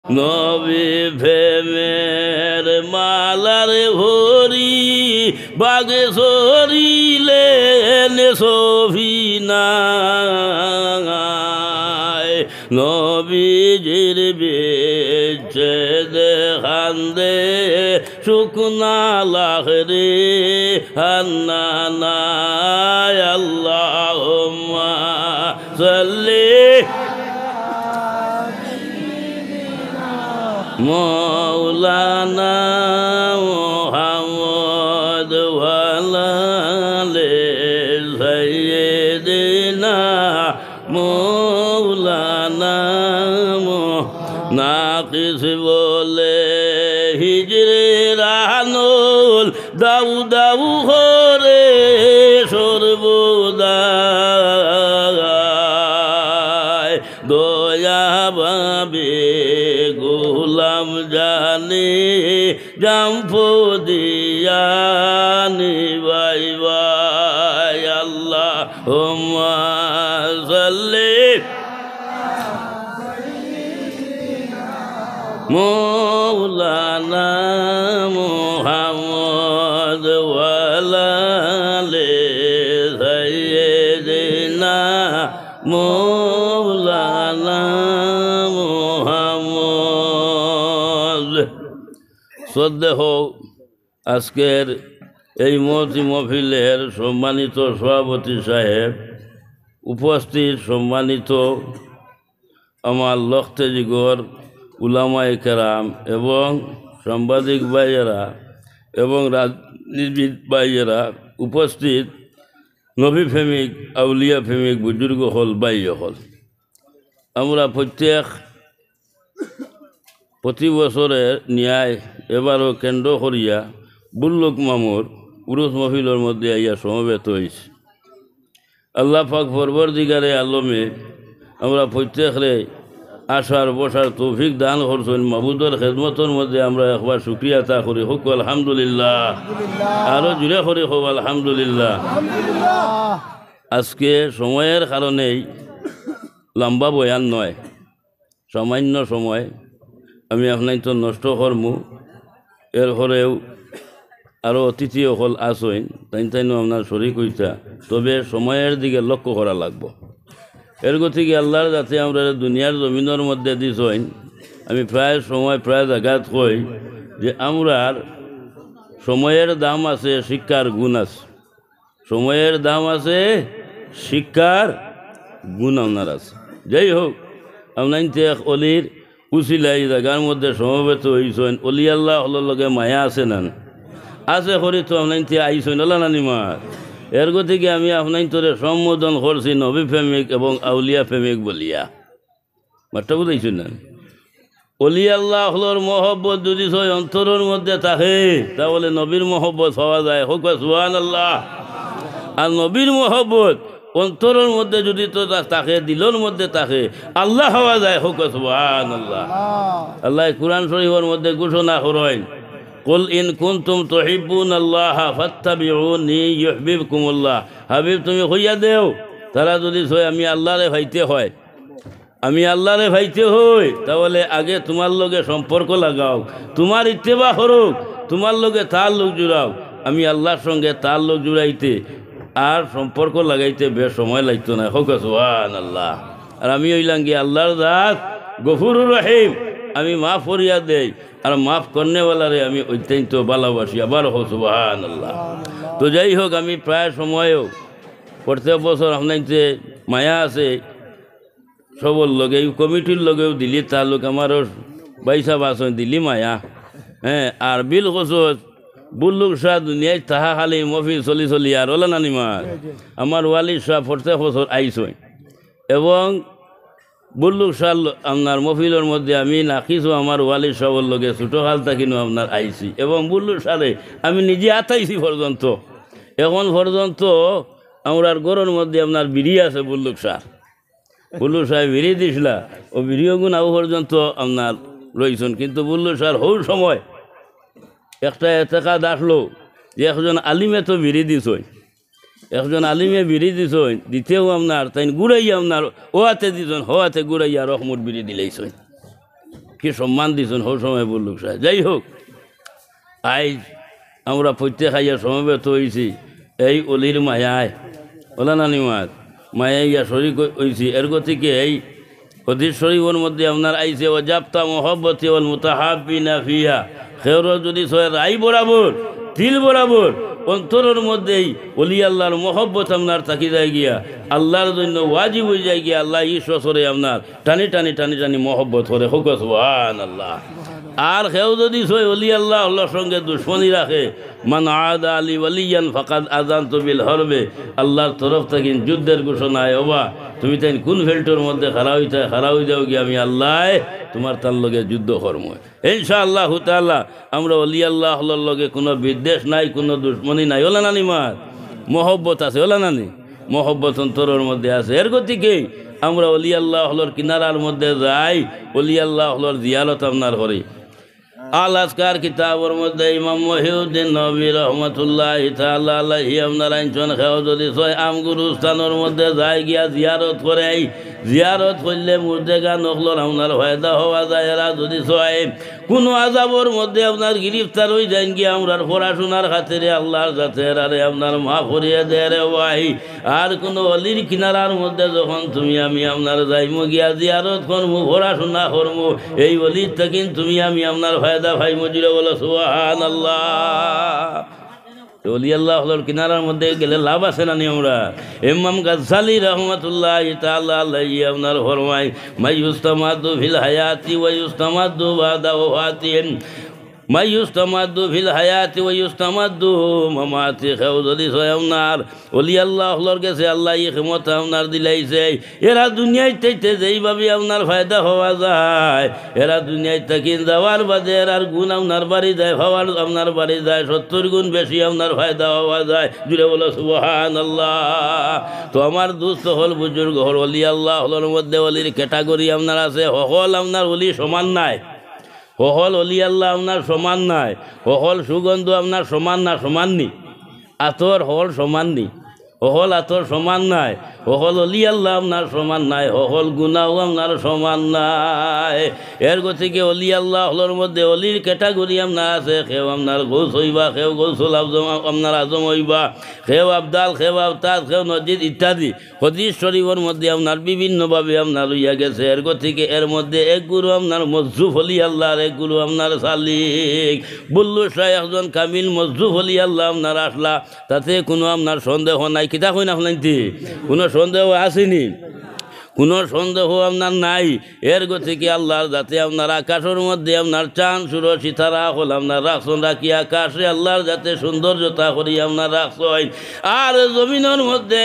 নবী প্রেমের মালার ভরি বাগে সরিলেন সফিনায় নবীজির বেচে দেখান দে শুকনা লাহরে হান্নানায় আল্লাহুম্মা সাল্লি মৌলানা মুহাম্মদ ওয়ালা আলি সাইয়্যিদিনা মৌলানা নাকিস বলে হিজরে রানুল দাউ দাউ করে সর্বদাই দয়া বাবে গোলাম জানে জাম্পো দিয়ানি বাই বাই আল্লাহুম্মা সাল্লি মৌলানা মুহাম্মদ ওয়ালা আলি সাইয়্যিদিনা মৌলানা মুহাম্মদ। শ্রদ্ধেয় আজকের এই মহতি মহফিলের সম্মানিত সভাপতি সাহেব, উপস্থিত সম্মানিত আমার লখতেজিগর উলামায়ে কেরাম এবং সাংবাদিক ভাইয়েরা এবং রাজনীতিবিদ ভাইয়েরা, উপস্থিত নবী প্রেমিক আউলিয়া প্রেমিক বুজুর্গ হল ভাই হল, আমরা প্রতি বছরের ন্যায় এবারও কেন্দ্র করিয়া বুল্লুক মামুর উরুস মহফিলের মধ্যে আইয়া সমবেত হয়েছে। আল্লাহ পাক পরবর্তীকারে আলমে আমরা প্রত্যেকরে আসার বসার তৌফিক দান করছেন। মাবুদের খেদমতের মধ্যে আমরা একবার শুক্রিয়া আতা করি, হোক আলহামদুলিল্লাহ, আরও জুড়ে করি হোক আলহামদুলিল্লাহ। আজকে সময়ের কারণেই লম্বা বয়ান নয়, সামান্য সময় আমি আপনার তো নষ্ট করমু। এরপরেও আরও অতিথি অকল আসইন, তাইনো আপনার শরীক হইতা, তবে সময়ের দিকে লক্ষ্য করা লাগবো। এর গতিকে আল্লাহর যাতে আমরা দুনিয়ার জমিনের মধ্যে দিছইন, আমি প্রায় সময় প্রায় জায়গাত কই যে আমরার সময়ের দাম আছে, শিক্ষার গুণ আছে। সময়ের দাম আছে, শিক্ষার গুণ আপনার আছে। যাই হোক, আপনার অলির উচিলাই জায়গার মধ্যে সমবেত হইছেন, অলি আল্লাহ হলোর লগে মায়া আছে না আছে করি তো আপনার আইসইন ওলা নানি মার। এর গতিকে আমি আপনার তোরে সম্বোধন করছি নবী প্রেমিক এবং আউলিয়া প্রেমিক বলিয়া। মাত্রা বুঝাইছেন না? অলি আল্লাহ হলোর মহব্বত যদি সই অন্তরের মধ্যে থাকে, তাহলে নবীর মহব্বত হওয়া যায়, হোক সুবহানাল্লাহ। আর নবীর মহব্বত অন্তরের মধ্যে যদি তো থাকে, দিলের মধ্যে থাকে, আল্লাহ হওয়া যায়, হোক সুবহানাল্লাহ। আল্লাহ কুরআন শরীফের মধ্যে ঘোষণা করেন, কুল ইন কুনতুম তুহিব্বুনাল্লাহ ফাত্তাবিউনি ইউহিব্বুকুমুল্লাহ। হাবিব তুমি হইয়া দেও, তারা যদি সই আমি আল্লাহরে ভাইতে হয়, আমি আল্লাহরে ভাইতে হই, তাহলে আগে তোমার লগে সম্পর্ক লাগাও, তোমার ইত্তেবা করুক, তোমার লগে তার লোক জুড়াও। আমি আল্লাহর সঙ্গে তার লোক জুড়াইতে আর সম্পর্ক লাগাইতে বেশ সময় লাগতো না, হোক সুবহানাল্লাহ। আর আমি হইলাম কি আল্লাহর জাত গফুরুর রহিম, আমি মাফ করিয়া দেই, আর মাফ করনেওয়ালারে আমি অত্যন্ত ভালোবাসি, আবার হোক সুবহানাল্লাহ। তো যাই হোক, আমি প্রায় সময়ও প্রত্যেক বছর আপনার যে মায়া আছে সবর লগে, কমিটির লগেও দিলি, তার লোক আমারও বাইসা বাসন দিলি মায়া। হ্যাঁ, আর বিল কসত বুল্লুক শাহ দুনিয়ায় তাহা খালি মফিল চলি আর ওলা নানিমার আমার ওয়ালি শাহ প্রত্যেক বছর আইসই, এবং বুল্লুক শাহ আপনার মফিলের মধ্যে আমি নাকিছো আমার ওয়ালি শাহর লগে ছোটো হাল থাকিনো আপনার আইসি, এবং বুল্লুক শাহে আমি নিজে আতাইছি পর্যন্ত। এখন পর্যন্ত আমার গরুর মধ্যে আপনার বিড়ি আছে, বুল্লুক শাহ বিড়ি দিছিলা, ও বিড়িও গুণ আও পর্যন্ত আপনার রয়েছেন। কিন্তু বুল্লুক শাহ হৌ সময় একটা এতেকাদ আসলো যে একজন আলিমে তো বিড়ি দিছই, একজন আলিমে বিড়ি দিছই, দিতেও আপনার তাই গুড়াইয়া আপনার ও হাতে দিছন, হো হাতে গুড়াইয়া রহমত বিড়ি দিলেইছই। কি সম্মান দিছেন হোক সময় বললুক সাহেব। যাই হোক, আজ আমরা প্রত্যেক খাইয়া সমবেত হয়েছি এই অলির মায়ায়, ওলা নানি মায়াই ইয়া শরিক হয়েছি। এর গতিকে এই হদিস শরীফের মধ্যে আপনার আইসে ওয়াজাবতা মোহব্বতি ওয়াল মুতাহাব্বিনা ফিহা, খের যদি সয় রাই বরাবর দিল বরাবর অন্তরের মধ্যেই অলি আল্লাহর মহব্বত আপনার থাকি যায় গিয়া, আল্লাহর জন্য ওয়াজিব হয়ে যায় গিয়া, আল্লাহ ঈশ্বরে আপনার টানি টানি টানি টানি মহব্বত করে হোক সুবহানাল্লাহ। আর কেউ যদি সই অলি আল্লাহ আল্লাহর সঙ্গে দুশ্মনী রাখে, মান আদা আলী ওয়ালিয়ান ফাকাদ আযানতু বিল হরবে, আল্লাহর তরফ থেকে যুদ্ধের ঘোষণায় ওবা তুমি তাই কোন ফেল্টোর মধ্যে খাড়া হয়ে যাও গিয়ে আমি আল্লাহ তোমার তার লগে যুদ্ধ কর্ম। ইনশাআল্লাহু তাআলা আমরা অলি আল্লাহ আল্লাহর লগে কোনো বিদ্বেষ নাই, কোনো দুশ্মনী নাই, ওলা নানি মার মহব্বত আছে, ওলা নানি মহব্বত অন্তরের মধ্যে আছে। এর গতিকেই আমরা অলি আল্লাহ আল্লাহর কিনারার মধ্যে যাই, অলি আল্লাহ আল্লাহর জিয়ারত আপনার করি। আল আসকার কিতাবের মধ্যে ইমাম মহিউদ্দিন নবী রহমতুল্লাহ তাআলা আলাইহি আপনার আইনজন খেও যদি ছয় আমগুরুস্থানের মধ্যে যায় গিয়া জিয়ারত করে, জিয়ারত করলে মুর্দেগা নকলর আপনার ফায়দা হওয়া যায়। এরা যদি ছয় কোনো আজাবর মধ্যে আপনার গ্রেফতার হয়ে যায় গিয়া আমরার পড়াশোনার খাতিরে আল্লাহর যাতে এরারে আপনার মা ফরিয়ে দেয় রে ভাই। আর কোনো অলির কিনারার মধ্যে যখন তুমি আমি আপনার যাইমু গিয়া জিয়ারত করমু পড়াশোনা করমু, এই অলির থেকে তুমি আমি আপনার ফায়দা ভাই মজুরে বলো সুবহানাল্লাহ। অলি আল্লাহর কিনারার মধ্যে গেলে লাভ আছে না নি? আমরা ইমাম গাজ্জালী রাহমাতুল্লাহ তাআলা আলাইহি আপনার ফরমায় মাইয়ুস্তামাদু ফিল হায়াতি ওয়া ইউস্তামাদু বাদা ওয়াফাতিন, মাইয়ুস্তামাদু ফিল হায়াতি ওয়া ইউস্তামাদু মামাতি। খেও যদি ছয় আপনার অলি আল্লাহর কাছে আল্লাহ এই ক্ষমতা আপনার দিলাইছে, এরা দুনিয়াতে যেইভাবে আপনার ফায়দা হওয়া যায়, এরা দুনিয়ায় থাকি যাওয়ার বাদে এরার গুণ আপনার বাড়ি যায়, হওয়ার আপনার বাড়ি যায় 70 গুণ বেশি আপনার ফায়দা হওয়া যায়। জুড়ে বলো সুবহানাল্লাহ। তো আমার দুস্থ হল বুজুর্গ হল অলি আল্লাহর মধ্যে অলির ক্যাটাগরি আপনার আছে, হল আপনার অলি সমান নাই, হল অলি আল্লাহ আপনার সমান নাই, হল সুগন্ধ আপনার সমান না, সমান নি আতর হল সমান নি, হল আতর সমান নাই, হল অলি আল্লাহ আপনার সমান নাই, হল গুনাও আপনার সমান নাই। এর গতিকে অলি আল্লাহর মধ্যে অলির ক্যাটাগরি আপনার আছে, কেউ আপনার গৌস হইবা, কেউ গৌসুল আজম আপনার আজম হইবা, কেউ আবদাল, কেউ আবতাজ, কেউ নজিদ ইত্যাদি হদিস শরীফের মধ্যে আপনার বিভিন্নভাবে আপনার লইয়া গেছে। এর গতিকে এর মধ্যে এক গুরু আপনার মজজুফ অলি আল্লাহর, এক গুরু আপনার সালিক বুল্লু শাহ, একজন কামিল মজজুফ অলি আল্লাহ আপনার আসলা, তাতে কোনো আপনার সন্দেহ নাই। কিতা কই না আপনাইতে কোনো সন্দেহ আসেনি, কোনো সন্দেহ আপনার নাই। এর গতিকে আল্লাহর যাতে আপনার আকাশের মধ্যে আপনার চাঁদ সুর সিতারা হল আপনার রাখছেন, রাখি আকাশে আল্লাহর যাতে সৌন্দর্যতা করি আপনার রাখছেন। আর জমিনের মধ্যে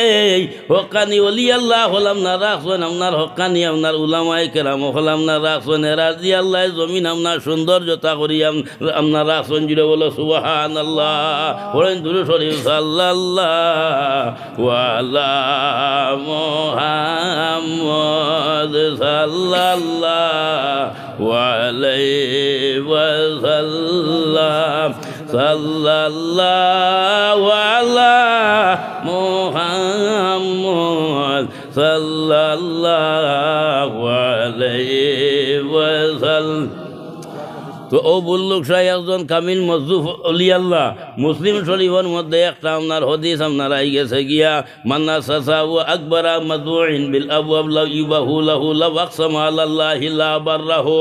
হক্কানি অলি আল্লাহ হল আপনার রাখছেন, আপনার হক্কানি আপনার উলামায়ে কেরাম হল আপনার রাখছেন। এরা দিয়ে আল্লাহ জমিন আপনার সৌন্দর্যতা করি আপনার রাখছেন। জুড়ে বলো সুবহানাল্লাহ। পড়েন দুরূদ শরীফ সাল্লাল্লাহু আলা মুহাম্মদ সাল্লাল্লাহু আলাইহি ওয়াসাল্লাম, সাল্লাল্লাহু আলা মুহাম্মদ সাল্লাল্লাহু আলাইহি ওয়াসাল্লাম। তো ও বুল্লুক শাহ একজন কামিল মজজুফ অলি আল্লাহ। মুসলিম শরীফের মধ্যে একটা আপনার হদিস আপনার আই গেছে গিয়া, মান্না সাসাউ আকবরা মাদউইন বিল আবওয়াব লা ইবাহু লাহু লা ওয়াকসামা আলাল্লাহি লা বাররাহু।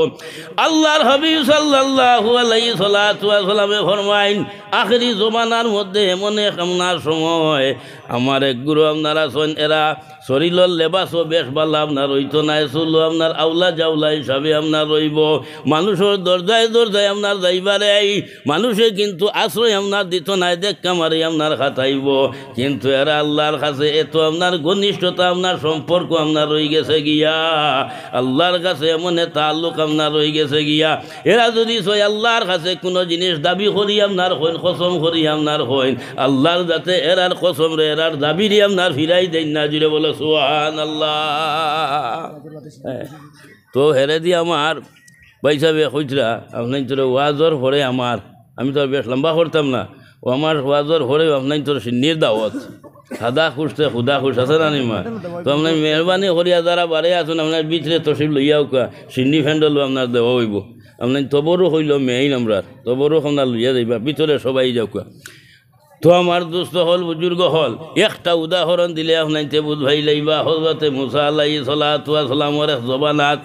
আল্লাহর হাবিব সাল্লাল্লাহু আলাইহি সাল্লাতু ওয়া সাল্লামে ফরমাইন, আখেরি জমানার মধ্যে এমন এক আপনার সময় আমার এক গুরু আপনার আছেন, এরা শরীরের লেবাসও বেশ ভালো আপনার রইতো নাই, চুলো আপনার আউলা জাউলা হিসাবে আপনার রইব, মানুষের দরজায় দরজায় আপনার যাইবারে মানুষে কিন্তু আশ্রয় আপনার দিত নাই, দেখ কামারি আপনার খাতাইব। কিন্তু এরা আল্লাহর কাছে এত আপনার ঘনিষ্ঠতা আপনার সম্পর্ক আপনার রয়ে গেছে গিয়া, আল্লাহর কাছে এমন তাল্লুক আপনার রয়ে গেছে গিয়া। এরা যদি সই আল্লাহর কাছে কোনো জিনিস দাবি করি আপনার হইন, কসম করি আপনার হইন, আল্লাহর যাতে এরার কসম রে এরার দাবিরই আপনার ফিরাই দেন না। জুড়ে বলো সুবহানাল্লাহ। তো হেরে দিয়ে আমার পয়সাবে খুচরা আপনার তোর ওয়াজর ভরে আমার, আমি তো আর বেশ লম্বা করতাম না, ও আমার ওয়াজর ভরে আপনার তোর সিন্নির দাওয়াত সাদা খুঁজতে খুদা খুশ আছে না নিমা তো আপনার মেহরবানি করিয়া যারা বাড়ে আসুন আপনার ভিতরে তসিব লইয়াও কা সিন্নি ফ্যান্ডলও আপনার দেওয়া হইব আপনার তবরও হইল মেইন আমরা তবরও আপনার লইয়া যাইবা ভিতরে সবাই যাওকা তো আমার দোস্ত হল বুজুর্গ হল একটা উদাহরণ দিলে আপনাইতে বুধ ভাই লাইবা হজরতে মুসা আলাইহিস সালাতু ওয়াস সালামের জবানাত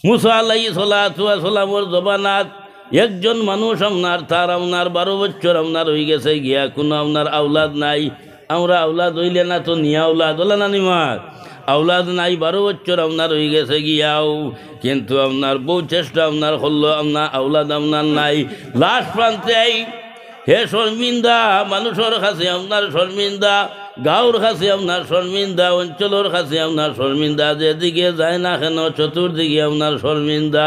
মুসা আলাইহিস সালাতু ওয়াস সালামের জবানাত একজন মানুষ আপনার তার আপনার 12 বছর আপনার হয়ে গেছে গিয়া কোনো আপনার আওলাদ নাই আমরা আওলাদ হইলে না তো নিয়া আওলাদ হলো না নিমার আওলাদ নাই 12 বছর আপনার হয়ে গেছে গিয়াও কিন্তু আপনার বউ চেষ্টা আপনার হলো আপনার আওলাদ আপনার নাই লাস্ট প্রান্তে হে শর্মিন্দা মানুষের কাছে আপনার শর্মিন্দা গাঁওর কাছে আপনার শর্মিন্দা অঞ্চলের কাছে আপনার শর্মিন্দা যেদিকে যায় না কেন চতুর্দিকে আপনার শর্মিন্দা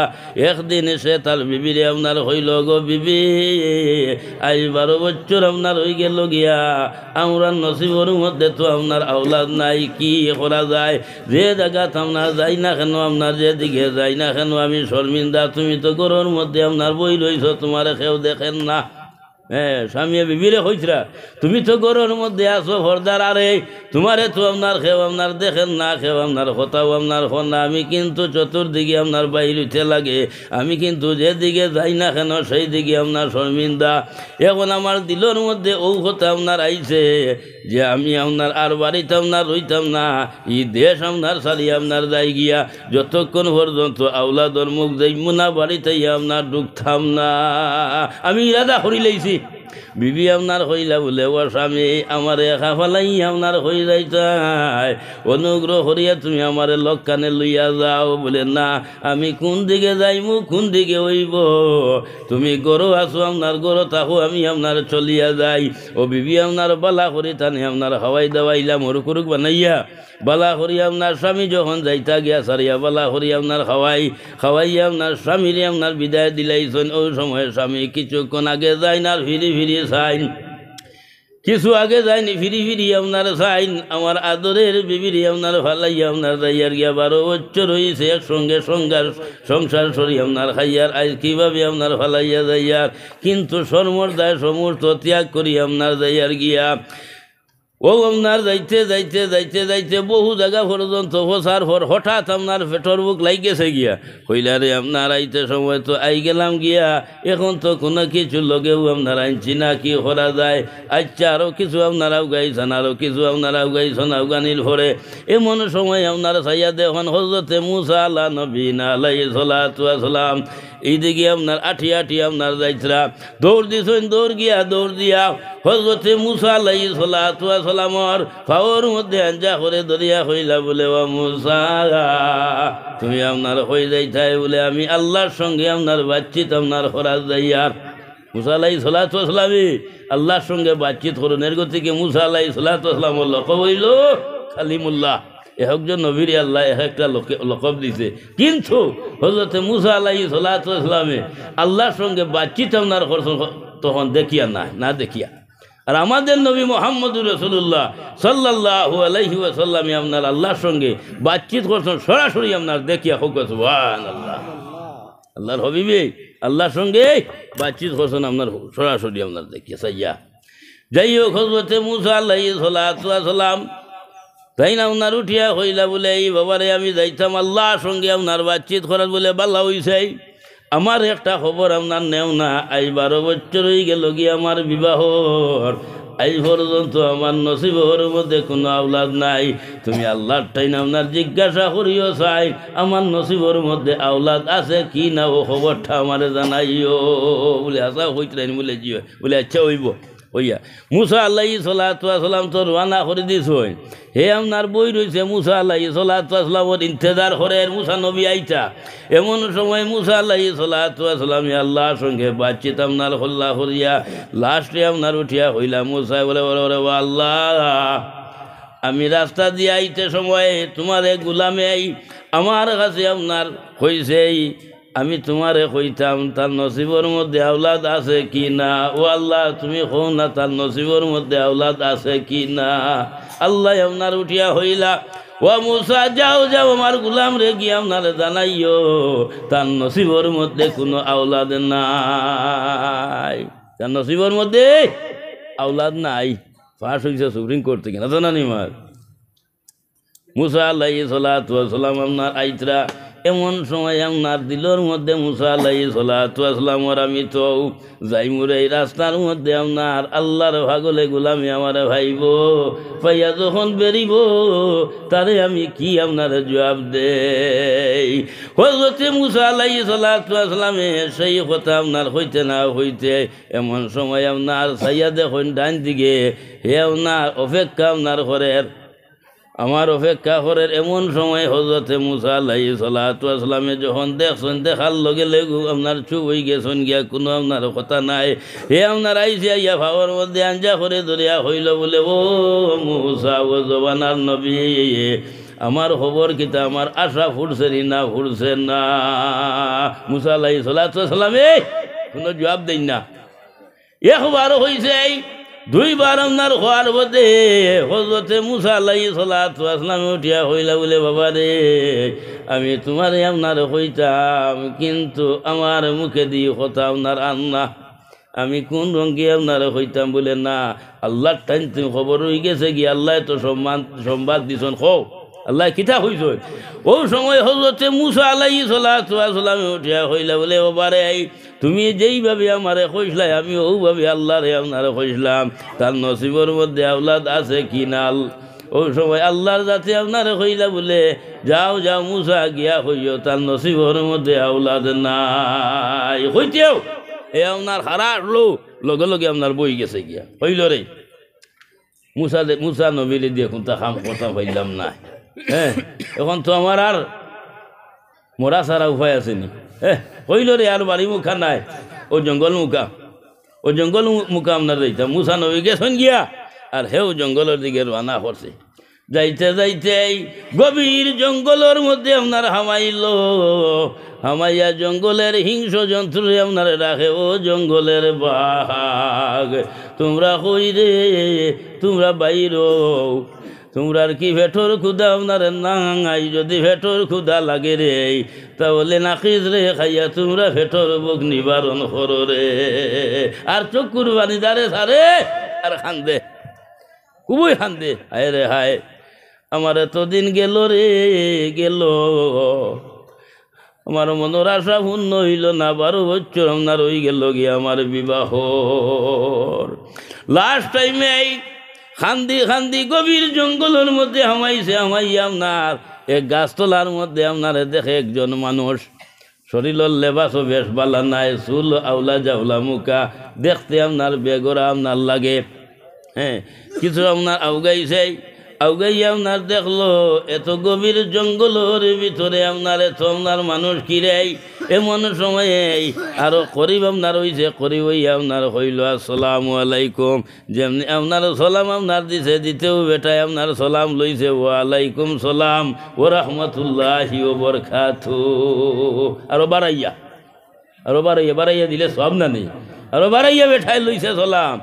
একদিন এসে তার বিবিরে আপনার হইল গো বিবি আজ 12 বছর আপনার হয়ে গেল গিয়া আমরা নসিবর মধ্যে তো আপনার আওলাদ নাই কি করা যায় যে জায়গাত আপনার যাই না কেন আপনার যেদিকে যাই না কেন আমি শর্মিন্দা তুমি তো ঘরের মধ্যে আপনার বই রইছ তোমার কেউ দেখেন না হ্যাঁ স্বামী বিবিরে হইছরা তুমি তো ঘরের মধ্যে আসো ভরদার আরে তোমারে তো আপনার খেও আপনার দেখেন না খেও আপনার কথাও আপনার হন না আমি কিন্তু চতুর্দিকে আপনার বাইর উঠে লাগে আমি কিন্তু যেদিকে যাই না কেন সেই দিকে আপনার শর্মিন্দা এখন আমার দিলের মধ্যে ও কথা আপনার আইছে যে আমি আপনার আর বাড়িতে আপনার রইতাম না এই দেশ আপনার সারি আপনার যাই গিয়া যতক্ষণ পর্যন্ত আওলাদর মুখ যাইব না বাড়িতে আপনার ঢুকতাম না আমি ইরাদা করি লাইছি বিবি আপনার হইলা বলে ও স্বামী আমার একা ফেলাই আপনার হয়ে যাইতাই অনুগ্রহ করিয়া তুমি আমার লক্ষানে লইয়া যাও বলে না আমি কোন দিকে যাইমু কোন দিকে হইব তুমি গরো আসো আপনার গরো থাকো আমি আপনার চলিয়া যাই ও বিবি আপনার বালা করি তানি আপনার হাওয়াই দাওয়াইলাম হরুক হরুক বানাইয়া বালা করি আপনার স্বামী যখন যাইতা গিয়া সারিয়া বালা করি আপনার খাওয়াইয়া আপনার স্বামীরে আপনার বিদায় দিলাইছেন ওই সময় স্বামী কিছুক্ষণ আগে যায় না ফিরি ফিরি চাইন কিছু আগে যায়নি ফিরি ফিরি আপনার চাইন আমার আদরের বিবিরি আপনার ফালাইয়া আপনার যাইয়ার গিয়া 12 বছর হয়েছে একসঙ্গে সংসার সরি আপনার খাইয়ার আজ কীভাবে আপনার ফালাইয়া যাইয়ার কিন্তু সর্মদায় সমস্ত ত্যাগ করি আপনার যাইয়ার গিয়া ও আপনার যাইতে যাইতে যাইতে যাইতে বহু জায়গা পর্যন্ত ফসার পর হঠাৎ আপনার পেটর বুক লাগেছে গিয়া কইলারে আপনার আইতে সময় তো আই গেলাম গিয়া এখন তো কোনো কিছু লগেও আপনার আনছি না কি করা যায় আচ্ছা আরও কিছু আপনারাও গাইছেন আরও কিছু আপনারাও গাইছেন আফগানির ভরে এমন সময় আপনার সাইয়া দেখুন হজরতে মুসা আলা নবীন আলাইহিস সালাতু ওয়াস সালাম এইদিকে আপনার আঠি আপনার যাইছিলা দৌড় দিছেন দৌড় দিয়া হজরতে মুসা আলাইহিস সালাতু ওয়াস সালামর পাওয়ার মধ্যে আঞ্জা করে দরিয়া হইলা বলে ও মুসা তুমি আপনার হয়ে যাইতাই বলে আমি আল্লাহর সঙ্গে আপনার বাতচিত আপনার খরাজ যাইয়ার মুসা আলাইহিস সালাতু ওয়াস সালামে আল্লাহর সঙ্গে বাতচিত করুন এর গতিকে মুসা আলাইহিস সালাতু ওয়াস সালামর লকব হইল কালিমুল্লাহ একজন নবীর আল্লাহ একটা লকব দিছে কিন্তু হযরতে মুসা আলাইহিস সালাতু ওয়াস সালামে আল্লাহর সঙ্গে বাতচিত আপনার করছেন তখন দেখিয়া না দেখিয়া আর আমাদের নবী মুহাম্মদুর রাসূলুল্লাহ সাল্লাল্লাহু আলাইহি ওয়াসাল্লাম আপনার আল্লাহর সঙ্গে বাতচিত করছেন সরাসরি আপনার দেখিয়া হোক সুবহানাল্লাহ আল্লাহর হাবিবে আল্লাহর সঙ্গে বাতচিত করছেন আপনার সরাসরি আপনার দেখিয়া সাইয়া যাই হোক হযরতে মুসা আলাইহিস সালাতু ওয়াস সালাম তাই না আপনার উঠিয়া হইলা বলে এই বাবারে আমি যাইতাম আল্লাহর সঙ্গে আপনার বাতচিত করার বলে বাল্লা হইছে আমার একটা খবর আপনার নেও না আজ 12 বছর হয়ে গেল গিয়ে আমার বিবাহর আজ পর্যন্ত আমার নসিবর মধ্যে কোনো আওলাদ নাই তুমি আল্লাহর টাইম আপনার জিজ্ঞাসা করিও চাই আমার নসিবর মধ্যে আওলাদ আছে কি না ও খবরটা আমার জানাইও বলে আশা হইতেন বলে জি বলে আচ্ছা হইব হইয়া মুসা আলাইহিস সালাতু ওয়াস সালাম তো রওনা করে দিছ হে আপনার বই রয়েছে মুসা আলাইহিস সালাতু ওয়াস সালামের ইন্তজার করে মুসা নবী আইতা এমন সময় মুসা আলাইহিস সালাতু ওয়াস সালাম আল্লাহর সঙ্গে বাতচিত আপনার হল্লা করিয়া লাস্টে আপনার উঠিয়া হইলা মুসা বলে ওরে আল্লাহ আমি রাস্তা দিয়ে আইতে সময় তোমার গোলামে আমার কাছে আপনার হইছে আমি তোমারে কইতাম তার নসিবর মধ্যে আওলাদ আছে কি না ও আল্লাহ তুমি কও না তার নসিবর মধ্যে আওলাদ আছে কি না আল্লাহ আপনার উঠিয়া হইলা ও মুসা যাও আমার গোলাম রে গিয়ে আপনারে জানাইও তার নসিবর মধ্যে কোনো আওলাদ নাই তার নসিবর মধ্যে আওলাদ নাই পাশ হয়েছে সুপ্রিম কোর্ট থেকে না জানানি মার মুসা আলাইহিস সালাতু ওয়াস সালাম আপনার আইতরা এমন সময় আপনার দিলর মধ্যে মুসা আলাইহিস সালাতু ওয়াস সালাম আর আমি তো যাইমুরে এই রাস্তার মধ্যে আপনার আল্লাহর ভাগলে গোলামি আমারে ভাইব পাইয়া যখন বেরিব তারে আমি কি আপনার জবাব দেই হযরতে মুসা আলাইহিস সালাতু ওয়াস সালামে সেই কথা আপনার হইতে না হইতে এমন সময় আপনার সাইয়া দেখুন ডান দিকে হে আপনার অপেক্ষা আপনার ঘরের আমার অপেক্ষা করের এমন সময় হযরতে মুসা আলাইহিস সালাতু ওয়াস সালামে যখন দেখছেন দেখার লগে লেগু আপনার চুপ হয়ে গেছেন গিয়া কোনো আপনার কথা নাই হে আপনার আইসে আইয়া ভাবর মধ্যে আঞ্জা করে ধরিয়া হইল বলে ও মুসা ও জবানার নবী আমার খবর কিতা আমার আশা ফুটছে না ফুটছে না মুসা আলাইহিস সালাতু ওয়াস সালামে কোনো জবাব দেন না একবার হইছে দুইবার আপনার হওয়ার মধ্যে হযরতে মুসা আলাইহিস সালাতু ওয়াস সালাম উঠিয়া হইলা বলে বাবা রে আমি তোমারে আপনার হইতাম কিন্তু আমার মুখে দিয়ে কথা আপনার আন্না আমি কোন রঙে আপনার হইতাম বলে না আল্লাহর টাইম তুমি খবর হয়ে গেছে কি আল্লাহ তো সংবাদ দিছেন খো আল্লাহ কিতা হইছ ও সময় হযরতে মুসা আলাইহিস সালাতু ওয়াস সালাম উঠিয়া হইলা বলে বাবারে তুমি যেইভাবে আমারে কইসলাই আমি ওইভাবে আল্লাহরে আপনারে কইসলাম তার নসিবর মধ্যে আওলাদ আছে কি নাল ওই সময় আল্লাহর যাতে আপনারে কইলা বলে যাও যাও মুসা গিয়া হইও তার নসিবর মধ্যে আওলাদ নাই হইতেও এ আপনার হারার লগে লগে আপনার বই গেছে গিয়া হইল রে মুসা নবীরে দিয়ে কোনটা খাম কথা পাইলাম না হ্যাঁ এখন তো আমার আর মরা সারা উপায় আসেনি হইল রে আর বাড়ি মুখা নাই ও জঙ্গল মুখা আপনার যাইতাম মুসা নবী গেছেন গিয়া আর হেও জঙ্গলের দিকে রানা করছে যাইতে যাইতে গভীর জঙ্গলের মধ্যে আপনার হামাইয়া জঙ্গলের হিংস্র জন্তু আপনার রাখে ও জঙ্গলের বাঘ তোমরা কই রে তোমরা বাইরো তোমরার কি ভেটর ক্ষুদা আপনার নাই যদি ভেটর ক্ষুদা লাগে রে তাহলে নাকিস রে খাইয়া তোমরা ভেটর বুক নিবারণ করো রে আর চোখ কুরবানি দারে সারে আর খান্দে খুবই খান্দে হায় রে হায় আমার এতদিন গেল রে গেল আমার মনের আশা পূর্ণ হইল না 12 বছর আপনার হয়ে গেল গিয়ে আমার বিবাহ লাস্ট টাইমে খান্দি খান্দি গভীর জঙ্গলের মধ্যে হামাইয়া আপনার এক গাছতলার মধ্যে আপনার দেখে একজন মানুষ শরীরের লেবাসও বেশ বালা নাই চুল আউলা জাউলা মুখা দেখতে আপনার বেগরা আপনার লাগে হ্যাঁ কিছু আপনার আউগাইয়া আপনার দেখলো এত গভীর জঙ্গলের ভিতরে আপনার এত আপনার মানুষ কিরাই এমন সময়ে আরো করিব আপনার হইছে করিব আপনার হইল আসসালামু আলাইকুম যেমনি আপনার সালাম আপনার দিতেও বেটায় আপনার সালাম লইছে ওয়ালাইকুম সালাম ও রহমতুল্লাহি ও বরকাতুহু আরো বাড়াইয়া দিলে সব না নেই আরো বাড়াইয়া বেঠায় লইছে সালাম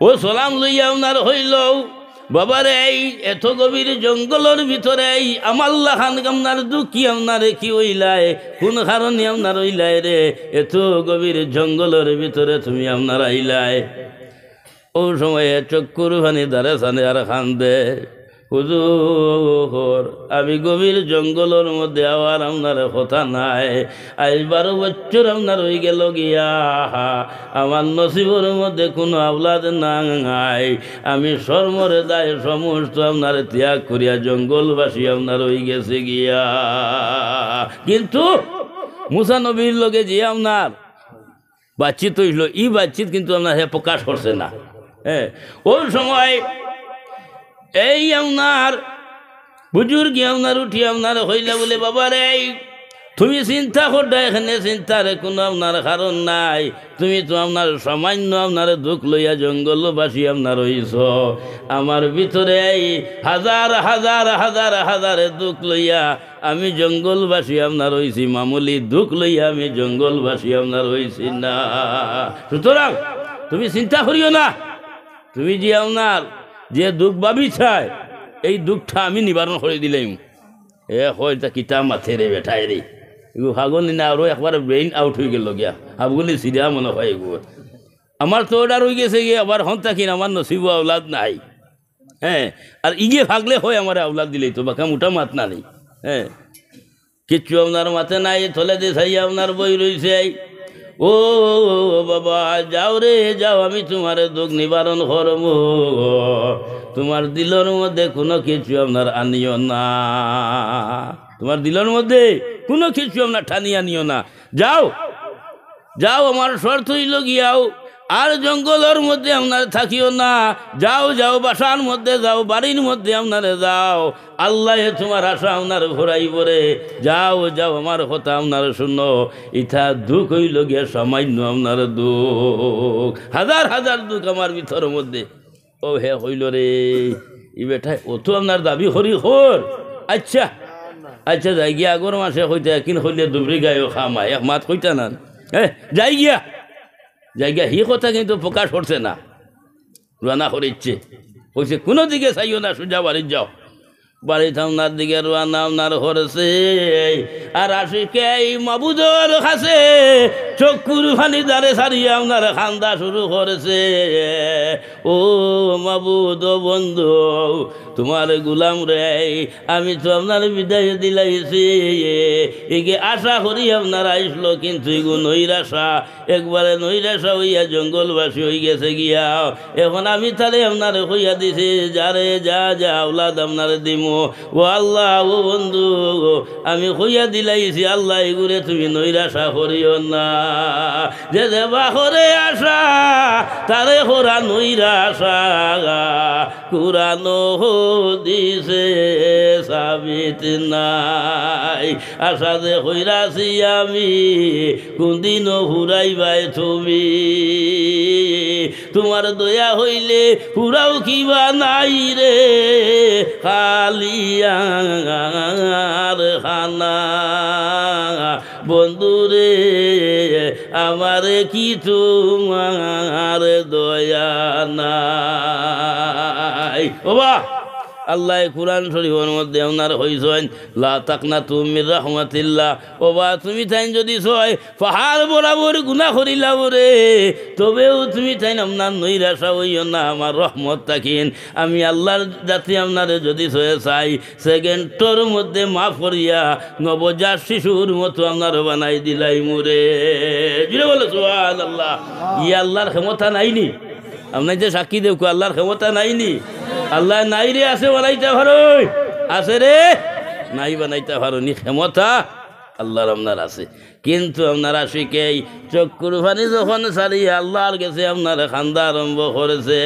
ও সালাম লইয়া আপনার হইল বাবারে এত গভীর জঙ্গলের ভিতরে আমাল্লা খান আপনার দুঃখী আপনারে কি হইলায় কোন কারণে আপনার হইলায় রে এত গভীর জঙ্গলের ভিতরে তুমি আপনার আইলায় ও সময়ে চক্কুর ভানি দারে সানে আর খান দে হুজুর আমি গভীর জঙ্গলের মধ্যে আবার আপনার কথা নাই আজ 12 বছর আপনার হয়ে গেল গিয়া আমার নসিবর মধ্যে কোনো আওলাদ নাই আমি সর্মরে দায় সমস্ত আপনার ত্যাগ করিয়া জঙ্গলবাসী আপনার হয়ে গেছে গিয়া কিন্তু মুসা নবীর লগে যে আপনার বাতচিত হইল এই বাতচিত কিন্তু আপনার প্রকাশ করছে না হ্যাঁ ওই সময় এই আপনার বুজুর্গ আপনার উঠি আপনার হইলে বলে বাবা রে তুমি চিন্তা করতে এখানে চিন্তার কোনো আপনার কারণ নাই তুমি তো আপনার সামান্য আপনার দুঃখ লইয়া জঙ্গলবাসী আপনার হইছ আমার ভিতরে হাজার হাজার হাজার হাজারে দুঃখ লইয়া আমি জঙ্গলবাসী আপনার হইছি মামুলি দুঃখ লইয়া আমি জঙ্গলবাসী আপনার হইছি না সুতরাং তুমি চিন্তা করিও না তুমি যে আপনার যে দুঃখ ভাবি চায় এই দুঃখটা আমি নিবারণ করে দিলাম হয় তা কিতাব মাথে রে বেঠায় রে এগুলো হাগল না আরও একবার ব্রেইন আউট হয়ে গেল গিয়া হাবগুলি সিরিয়া মনে হয় এগুলো আমার তো অর্ডার হয়ে গেছে গিয়ে আবার হন থাকি আমার নসিব আওলাদ নাই। হ্যাঁ, আর ইগে ভাগলে হয় আমার আওলাদ দিলেই তো বাকা মোটা মাত না নেই। হ্যাঁ, কিচ্ছু আপনার মাথে নাই, থলে দিয়ে ছাই আপনার বই রয়েছে। ও বাবা যাও রে যাও, আমি তোমার দুঃখ নিবারণ করব, তোমার দিলের মধ্যে কোনো কিছু আপনার আনিও না, তোমার দিলের মধ্যে কোনো কিছু আপনার ঠানি আনিও না। যাও যাও, আমার শর্ত হইল গিয়াও আর জঙ্গলের মধ্যে আপনার থাকিও না। যাও যাও, বাসার মধ্যে যাও, বাড়ির মধ্যে আপনারে যাও, আল্লাহ তোমার আশা আপনার ঘোরাই পরে। যাও যাও, আমার কথা আপনার শুনো, ইথা দুঃখ হইল গিয়া সামান্য আপনার দুঃখ, হাজার হাজার দুঃখ আমার ভিতরের মধ্যে। ও হে হইল রে ই বেঠায় ও তো আপনার দাবি হরি হর। আচ্ছা আচ্ছা, যাই গিয়া আগর মাসে হইতে কিন হইলে দুবরি গায়েও খামায় এক মাত হইতা না। হ্যাঁ, যাই গিয়া হি কথা কিন্তু প্রকাশ করছে না, রানা করিচ্ছে, কইছে কোনো দিকে চাইও না, সোজা বাড়ির যাও। বাড়িতে আপনার দিকে রানা আপনার হরেছে, আর আশিকে মাবুদর কাছে চক্ষুর ফানি দাঁড়ে সারিয়ে আপনার খান্দা শুরু করেছে। ও মাবুদ বন্ধু, তোমার গুলাম রে, আমি তো আপনার বিদায় দিলাইছি, এগে আশা করি আপনার আইসলো, কিন্তু এগু নৈরাশা, একবারে নৈরাশা হইয়া জঙ্গলবাসী হয়ে গেছে গিয়া। এখন আমি তাহলে আপনার হইয়া দিছি, যারে যা যা আওলাদ আপনার দিমু। ও আল্লাহ, ও বন্ধু, আমি হইয়া দিলাইছি, আল্লাহ এগুলো তুমি নৈরাশা করিও না। যে দেবা করে আশা তারে হরা নৈরাশা, কুরানো দিছে সাবিত নাই। আশা যে হইরাছি আমি, কোনদিনও হুরাইবাই তুমি, তোমার দয়া হইলে পুরাও কিবা নাই রে, খালিয়ার খানা। বন্ধুরে আমার কি তোমার দয়া নাই। বাবা আল্লাহ কোরআন শরীফের মধ্যে আপনার হইছেন লা তাকনাতু মির রাহমাতিল্লাহ। ওবা তুমি তাই যদি ছয় পাহাড় বরাবর গুনাহ করিলাম রে, তবেও তুমি তাই আপনার নৈরাশা হইও না, আমার রহমত থাকিন। আমি আল্লাহর জাতি আপনারে যদি ছয়ে চাই, সেকেন্ডর মধ্যে মাফ করিয়া নবজাত শিশুর মতো আপনার বানাই দিলাই মুরে। জুড়ে বলে সুবহানাল্লাহ। ইয়া আল্লাহর ক্ষমতা নাইনি? আপনার যে সাক্ষী দেব আল্লাহর ক্ষমতা নাইনি? আল্লাহ নাই রে, আছে বানাইতে পারো, আছে রে নাই বানাইতে পারো নি, ক্ষমতা আল্লাহর আপনার আছে। কিন্তু আপনার আশিকে চক্ষুর পানি যখন সারিয়ে আল্লাহর কাছে আপনার খান্দা আরম্ভ করেছে,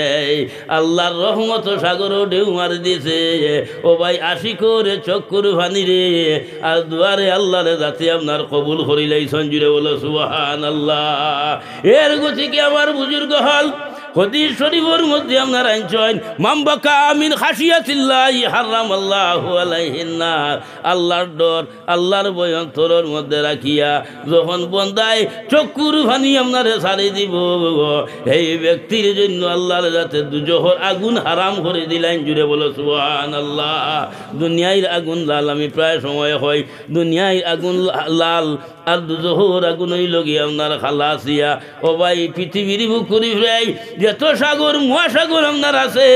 আল্লাহর রহমত সাগরও ঢেউ মারি দিছে। ও ভাই আশিকরে চক্ষুর পানি রে, আর দুয়ারে আল্লাহরে যাতে আপনার কবুল করিলেই সঞ্জুরে বলো সুবহানাল্লাহ। এর গতিকে আমার বুজুর্গ হল হাদিস শরীফের মধ্যে আপনার আইনছেন মামবাকা মিন খাশিয়াতিল্লাহি হারামাল্লাহু আলাইহিন নার। আল্লাহর ডর, আল্লাহর ভয় অন্তরের মধ্যে রাখিয়া যখন বন্দায় চক্ষুর পানি আপনারে ছাড়ি দিব, এই ব্যক্তির জন্য আল্লাহর যাতে দুজহর আগুন হারাম করে দিলেন। জুড়ে বলো সুবহানাল্লাহ। দুনিয়ার আগুন লাল, আমি প্রায় সময় হয় দুনিয়ার আগুন লাল আর দুজহর আগুন হইল গিয়ে আপনার খালাসিয়া। ও ভাই পৃথিবীর বুকুরি ফ্রাই যত সাগর মহাসাগর আপনার আছে,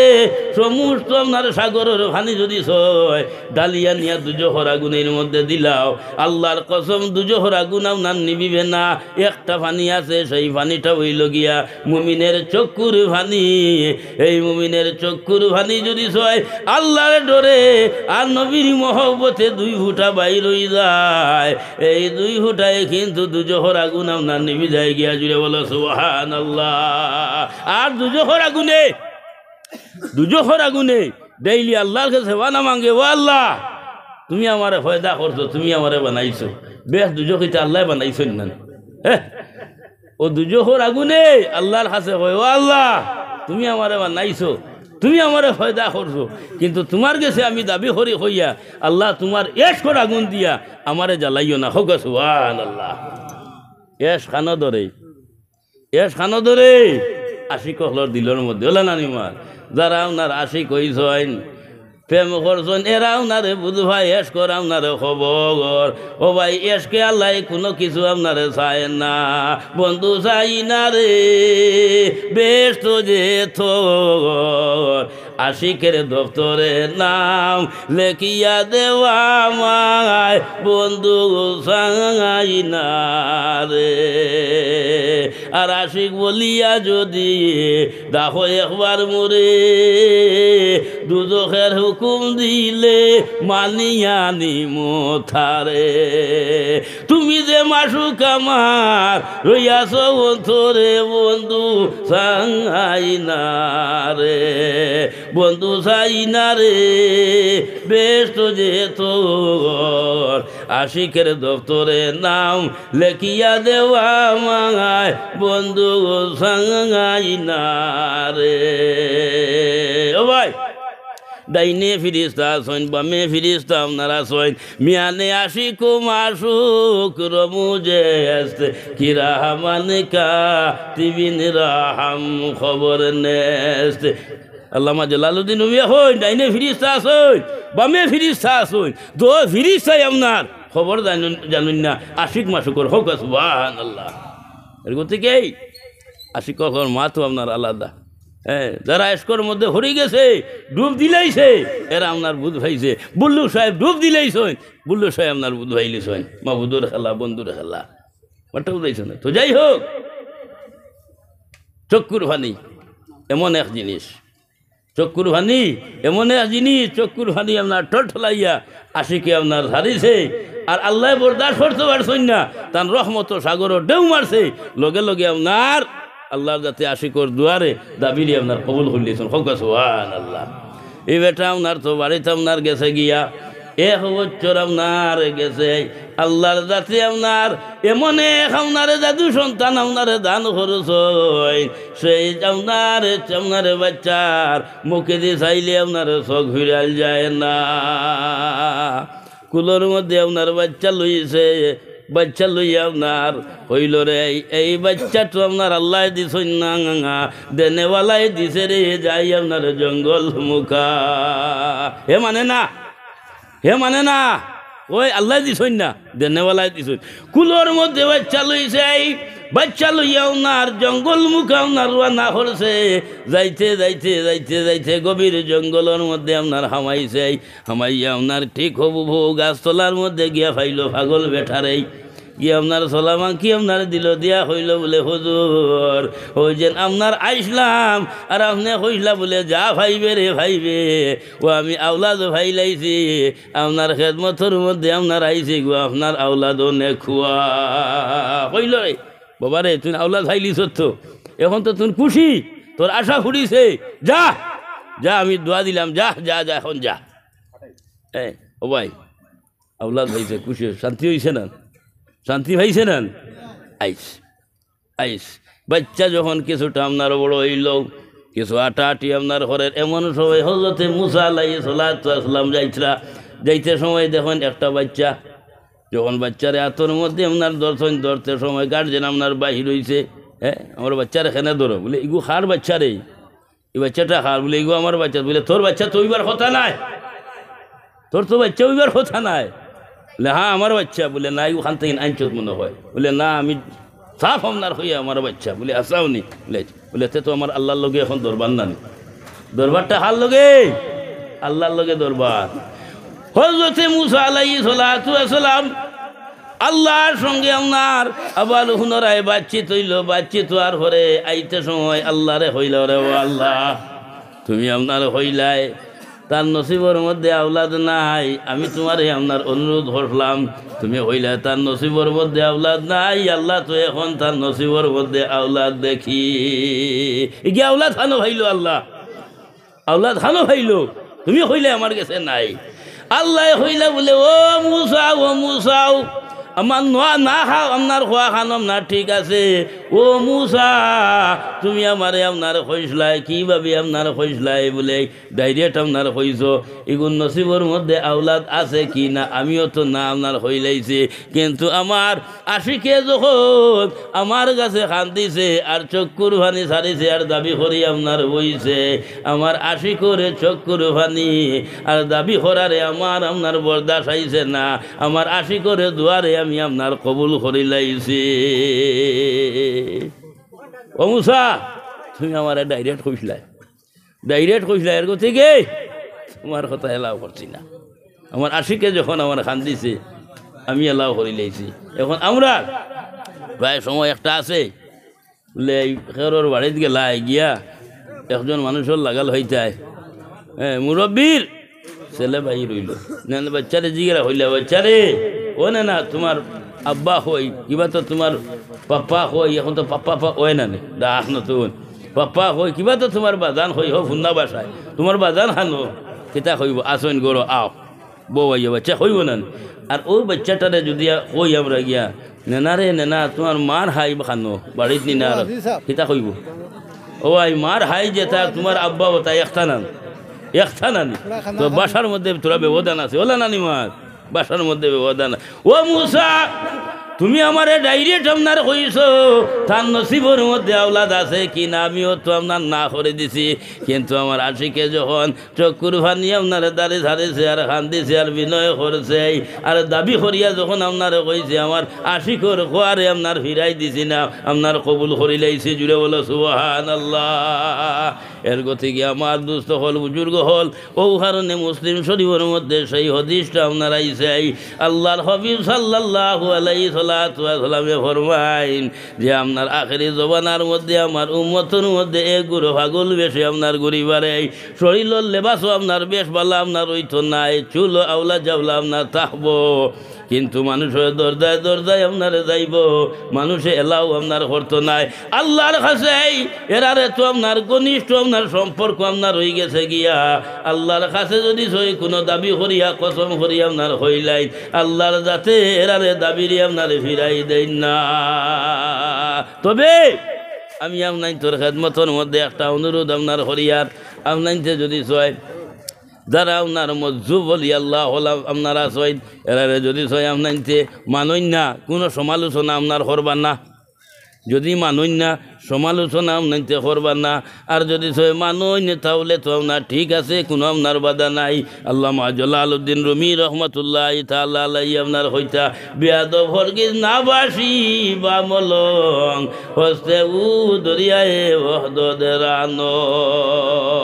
সমস্ত আপনার সাগরের পানি যদি ছয় ডালিয়া নিয়া দুজহর আগুনের মধ্যে দিলাও, আল্লাহর কসম দুজহর আগুন আপনার নিবিবে না। একটা পানি আছে, সেই পানিটা হইল গিয়া মুমিনের চক্ষুর পানি। এই মুমিনের চক্ষুর পানি যদি ছয় আল্লাহর ডরে আর নবীর মহব্বতে দুই ফুটা বাইর হয়ে যায়, এই দুই ফুটায় কিন্তু দুজহর আগুন আপনার নিবি যায় গিয়া। জুড়ে বলো সুবহানাল্লাহ। আর দুজহর আগুনে ডেইলি আল্লাহর কাছে ওয়ানা মাঙ্গে, ও আল্লাহ তুমি আমারে ফয়দা করছো, তুমি আমারে বানাইছো, বেশ দুজখিতে আল্লাহ বানাইছো না। হ্যাঁ, ও দুজহর আগুনে আল্লাহর কাছে কয়, ও আল্লাহ তুমি আমারে বানাইছো, তুমি আমারে ফয়দা করছো, কিন্তু তোমার কাছে আমি দাবি করি হইয়া আল্লাহ তোমার এশকর আগুন দিয়া আমারে জ্বালাইও না। হোক সুবহানাল্লাহ। এশ খানো ধরে আশিক হলর দিলের মধ্যে হলো নানিমার যারা আপনার আশিক হইছেন, প্রেম করছেন এরা আপনারে বুধ ভাই এস কর আপনারে খবর ও ভাই এসকে আল্লাহ কোনো কিছু আপনারে চায় না বন্ধু চাই না রে বেশ তো যে থর আশিকের দপ্তরে নাম লেখিয়া দেওয়া মায় বন্ধু চাই না রে আর আশিক বলিয়া যদি দেখো একবার মরে দুজখের হুকুম দিলে মানিয়া নিমো থারে তুমি যে মাসুক আমার রইয়াছ অন্তরে বন্ধু চাই না রে বন্ধু চাই না রে বেশ তো যে তোর আশিকের দপ্তরে নাম লেখিয়া দেওয়া মাঙায় বন্ধু চাই না রে ও ভাই ডাইনে ফিরিস্তা সইন বামে ফিরিস্তা আপনারা সইন মিয়ানে আশিক মাসুক রমুজে আসতে কিরাহামান কাতিবিন রাহাম খবর নেস্তে আল্লামা জালালউদ্দিন রুমি হইন ডাইনে ফিরিস্তা সইন বামে ফিরিস্তা সইন দো ফিরিস্তাই আপনার খবর জানুন না আশিক মাসুকর হোক সুবহানাল্লাহ এর গতিকে আশিক মা তো আপনার আলাদা হ্যাঁ যারা এসকর মধ্যে হরি গেছে ডুব দিলেইছে এরা আপনার বুধ ভাইছে বুল্লু সাহেব ডুব দিলেইছেন বুল্লু সাহেব আপনার বুধ ভাইলেছেন মা বুধুর খেলা বন্ধুর খেলা ওটা বুঝাইছে না তো যাই হোক চক্ষুর ভানি এমন এক জিনিস চক্ষুর ভানি এমন এক জিনিস চক্ষুর ভানি আপনার ঠলাইয়া আশিকে আপনার হারিছে আর আল্লাহ বরদাস্ত করতে পারছেন না তার রহমত সাগর ঢেউ মারছে লগে লগে আপনার আল্লাহর যাতে আশিকর দুয়ারে দাবিলি আপনার কবুল হইলেছেন হোক সুবহানাল্লাহ এই বেটা আপনার তো বাড়িতে আপনার গেছে গিয়া এক বছর আপনার গেছে আল্লাহর যাতে আপনার এমন এক আপনার জাদু সন্তান আপনার দান খরচ সেই আপনার বাচ্চার মুখে দিয়ে চাইলে আপনার চোখ ফিরাল যায় না কুলোর মধ্যে আপনার বাচ্চা লইছে বাচ্চা লইয়া আপনার হইল রে এই বাচ্চা তো আপনার আল্লাহ দিছেন না দেনেওয়ালাই দিছে রে যাই আপনার জঙ্গল মুখা হে মানে না ওই আল্লাহ দিছেন না দেনেওয়ালাই দিছেন কুলোর মধ্যে বাচ্চা লইছে বাচ্চা লইয়া আপনার জঙ্গল মুখা আপনার রান্না করছে যাইতে যাইতে যাইতে যাইতে গভীর জঙ্গলের মধ্যে আপনার হামাইয়া আপনার ঠিক হবু গাছতলার মধ্যে গিয়া ফাইল পাগল বেঠারে গিয়ে আপনার সোলামা কি আপনার দিল দিয়া হইল বলে হুজুর ওই যে আপনার আইসলাম আর আপনি হইলা বলে যা ভাইবে রে ভাইবে ও আমি আওলাদ ভাইলাইছি আপনার খেদমতর মধ্যে আপনার আইছি গো আপনার আওলাদ নে খুয়া হইল রে বাবা রে তুই আওলাদ ভাইলি সত্য এখন তো তুই খুশি তোর আশা ফুরিছে যা যা আমি দোয়া দিলাম যা যা যা এখন যা ও ভাই আওলাদ ভাইছে খুশি শান্তি হয়েছে না শান্তি ভাইছে না আইস বাচ্চা যখন কিছুটা আপনার বড় হইল কিছু আটি আপনার ঘরের এমন সময় হজরতে মুসা আলাইহিস সালাতু ওয়াস সালাম যাইতে সময় দেখুন একটা বাচ্চা যখন বাচ্চারে হাতের মধ্যে আপনার দর্শন ধরতে সময় গার্জেন আপনার বাহির হইছে আমার বাচ্চার এখানে ধরো বলে ইগু খার বাচ্চা রে এই বাচ্চাটা খার বলে ইগু আমার বাচ্চা বলে তোর বাচ্চা তো ওইবার কথা নাই তোর তো বাচ্চা ওইবার কথা নাই বলে হ্যাঁ আমার বাচ্চা বলে না ওখান থেকে আইনচত মনে হয় বলে না আমি সাফ আপনার হইয়া আমার বাচ্চা বলে আসাও নি বলে এতে তো আমার আল্লাহর লগে এখন দরবার না দরবারটা হার লগে আল্লাহর লগে দরবার হযরতে মুসা আলাইহিস সালাতু ওয়াস সালাম আল্লাহর সঙ্গে আপনার আবার পুনরায় বাতচিত হইল বাতচিত হওয়ার পরে আইতে সময় আল্লাহরে হইল রে ও আল্লাহ তুমি আপনার হইলাই তার নসিবর মধ্যে আওলাদ নাই আমি তোমার আপনার অনুরোধ করলাম তুমি হইলে তার নসিবর মধ্যে আওলাদ নাই আল্লাহ তো এখন তার নসিবর মধ্যে আওলাদ দেখি গিয়ে আওলাদ হানো ভাইলো আল্লাহ আওলাদ হানো ভাইলো তুমি হইলে আমার কাছে নাই আল্লাহ হইলে বলে ও মুসাও আমার নোয়া না খাও আপনার খোয়া খানম না ঠিক আছে ও মুসা তুমি আমারে আপনার খইসলাই কীভাবে আপনার খইসলাই বলে ডাইরেক্ট আপনার খইস এগুন নসিবর মধ্যে আওলাদ আছে কি না আমিও তো না আপনার হইলাইছে কিন্তু আমার আশিকে যখন আমার কাছে খান্দিছে আর চক্ষুর ভানি ছাড়িছে আর দাবি করি আপনার হইছে আমার আশি করে চক্ষুর ভানি আর দাবি করারে আমার আপনার বরদাস আইছে না আমার আশি করে দুয়ারে আমি আপনার কবুল করি লাইছি ও মুসা তুমি আমার ডাইরেক্ট কইসলাই এর থেকে তোমার কথা এলাও করছি না আমার আশিকে যখন আমার খান দিছে আমি এলাও করি লাইছি এখন আমরা প্রায় সময় একটা আছে বলে খেরোর বাড়িতে গেলাই গিয়া একজন মানুষের লাগাল হইতায় হ্যাঁ মুরব্বীর ছেলে ভাই রইল না বাচ্চারে জিগেরা হইলে বাচ্চারে ও না তোমার আব্বা হই কিবা তো তোমার পাপ্পা হই এখন তো পাপ্পা ওই না ডাক নতুন পাপ্পা হই কিবা তো তোমার বাজান হই হোক ফুন্না বাসায় তোমার বাজান হানো কিতা হইব আসন গড়ো আও বউ আইয়া বাচ্চা হইব না আর ওই বাচ্চাটারে যদি হই আমরা গিয়া নেনা রে নেনা তোমার মার হাই খানো বাড়িত নি না কিতা হইব ও আই মার হাই যেটা তোমার আব্বা বতা একথানানি তো বাসার মধ্যে তোরা ব্যবধান আছে ওলা নানি মার বাসার মধ্যে ব্যবধান ও মুসা তুমি আমারে ডাইরেক্ট আপনার কইস তার নসিবর মধ্যে আওলাদ আছে কি না আমিও তো আপনার না করে দিছি কিন্তু আমার আশিকে যখন চক্ষুর ভানি আপনার দাঁড়ে ধারেছে আর খান দিছে আর বিনয় করছে আর দাবি করিয়া যখন আপনার কইছে আমার আশিকর খোয়ারে আপনার ফিরাই দিছি না আপনার কবুল করি লাইছি জুড়ে বলো সুবহানাল্লাহ এর গতিকে আমার দুস্থ হল বুজুর্গ হল ও কারণে মুসলিম শরীফের মধ্যে সেই হদিসটা আপনার আইছে আল্লাহর হাবিব সাল্লাল্লাহু আলাইহি সাল্লামে ফরমাইন যে আপনার আখেরি জবানার মধ্যে আমার উম্মতের মধ্যে এক গুরু পাগল বেশি আপনার গরিবারে শরীরের লেবাসও আপনার বেশ ভালো আপনার হইতো নাই চুল আওলা জাওলা আপনার থাকবো কিন্তু মানুষের দরজায় আপনার যাইব মানুষে এলাও আপনার করতো নাই আল্লাহর কাছে এরারে তো আপনার ঘনিষ্ঠ আপনার সম্পর্ক আপনার হয়ে গেছে গিয়া আল্লাহর কাছে যদি সই কোনো দাবি করিয়া কসম করিয়া আপনার হইলাই আল্লাহর যাতে এরারে দাবিরি আপনার ফিরাই দেন না তবে আমি আপনার তোর খেদমতের মধ্যে একটা অনুরোধ আপনার হরিয়ার আপনাইতে যদি সয় যারা আপনার মজ্জুব বলি আল্লাহ হলাম আপনারা সই এরারে যদি সয় আপনাইতে মানই না কোনো সমালোচনা আপনার করবার না যদি মানই না সমালোচনা আপনাইতে করবার না আর যদি সয় মানই না তাহলে তো আপনার ঠিক আছে কোনো আপনার বাধা নাই আল্লামা জালালউদ্দিন রুমি রহমতুল্লাহ তাআলা আলাইহি আপনার হইতা বেয়াদব হরগিজ না বাসি বা মলং হস্তে উ দরিয়ায় ওহদদের আনং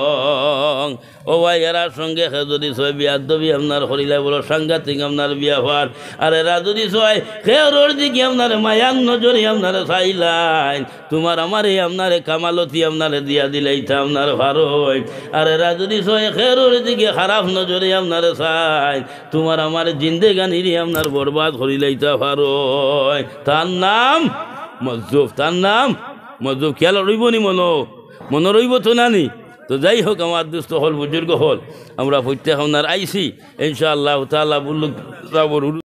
ও ভাই এরার সঙ্গে যদি সয় বিয়াদবি আপনার হরিলাই বলো সাংঘাতিক আপনার বিয়াভার আর এরা যদি সয় খেয়ার দিকে আপনার মায়ান নজরে আপনার চাইলাই তোমার আমারে আপনারে কামালতি আপনারে দিয়া দিলেই তা আপনার ভারই আর এরা যদি সয় খেয়ার দিকে খারাপ নজরে আপনারে চাই তোমার আমার জিন্দেগানিরই আপনার বরবাদ হরিলাই তা ভারই তার নাম মজ্জুব খেয়াল রইব নি মনো রইব তো নানি তো যাই হোক আমার দুস্থ হল বুজুর্গ হল আমরা প্রত্যেক আপনার আইসি ইনশাআল্লাহ তাআলা বলল